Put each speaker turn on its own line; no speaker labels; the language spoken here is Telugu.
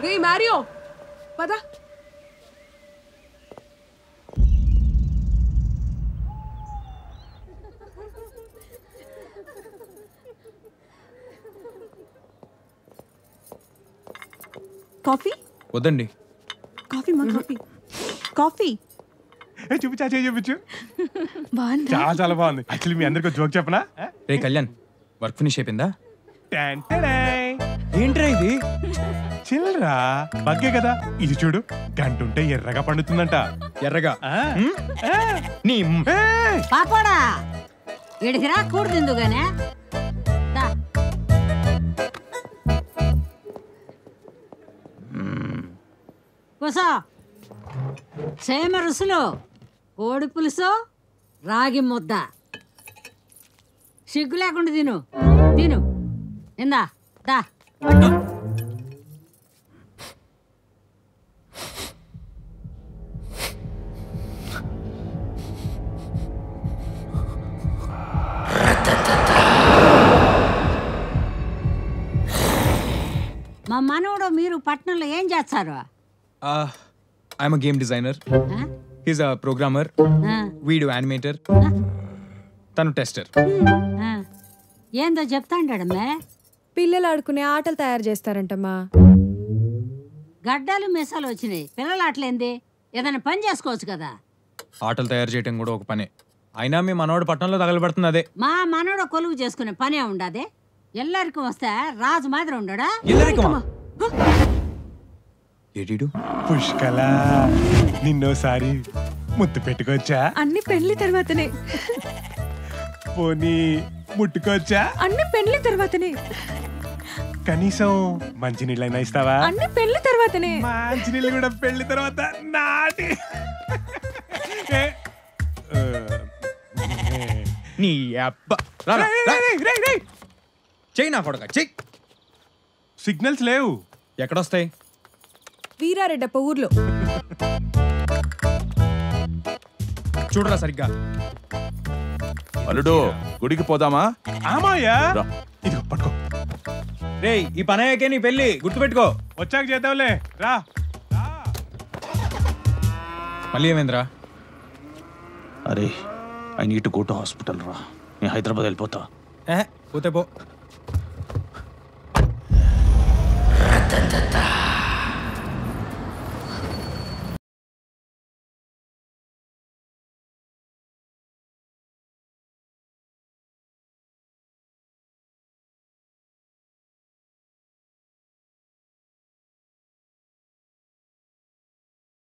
రే మారియో పద.
కాఫీ
వద్దండి.
కాఫీ మా కాఫీ కాఫీ
చూపించా చూపించు.
బాగుంది.
చాలా చాలా బాగుంది. యాక్చువల్లీ మీ అందరికి జోక్ చెప్పనా?
రే కళ్యాణ్, వర్క్ ఫినిష్ అయిపోయిందా?
ఏంట్రా ఇది? చిల్లరా బగ్గే కదా. ఇది చూడు, గంట ఉంటే ఎర్రగా పండుతుందంట.
ఎర్రగా నీ
పాపడా ఇడికి రాకూడదు ఎందుగానే. కూసో. సేమ రుసులు, కోడి పులుసు, రాగి ముద్ద. సిగ్గు లేకుండా తిను తిను. ఇందా దా పట్టు. మా మనవడు మీరు పట్టణంలో ఏం చేస్తారు?
I'm game designer, he's a programmer, వీడు యానిమేటర్, తను టెస్టర్.
ఏందో చెప్తాండమ్మే.
పిల్లలు ఆడుకునే ఆటలు తయారు చేస్తారంటమ్మా.
గడ్డలు మీసాలు వచ్చినాయి, పిల్లలు ఆటలేంది? ఏదైనా పని చేసుకోవచ్చు కదా.
ఆటలు తయారు చేయటం కూడా ఒక పనే. అయినా మీ మనవాడు పట్టణంలో తగలబడుతుంది అదే.
మా మనవడు కొలువు చేసుకునే పనే ఉండదే. ఎల్లరికి వస్తే రాజు మాదిరి ఉండడా?
ఏడీడు
పుష్కల, నిన్నోసారి ముద్దు పెట్టుకోవచ్చా?
అన్ని పెళ్లి తర్వాతనే.
పోనీ ముట్టుకోవచ్చా?
అన్ని పెళ్లి తర్వాతనే.
కనీసం మంచి నీళ్ళైనా ఇస్తావా?
అన్ని పెళ్లి తర్వాతనే.
మంచి నీళ్ళు కూడా పెళ్లి తర్వాత నాటి.
నీ అబ్బా చెయ్యి నా కొడక చెయ్యి.
సిగ్నల్స్ లేవు.
ఎక్కడొస్తాయి?
వీరారెడ్డప్ప ఊర్లో.
చూడరా సరిగ్గా.
అల్లుడు గుడికి పోదామా?
ఆమాయ్యా, ఇదిగో పట్టుకో.
రే ఈ పని అయ్యాకే నీ పెళ్ళి, గుర్తుపెట్టుకో.
వచ్చాక చేద్దాంలే, రా.
మళ్ళీ ఏమైందిరా?
అరే I need to go to hospital రా. నేను హైదరాబాద్ వెళ్ళిపోతా.
పోతే పో.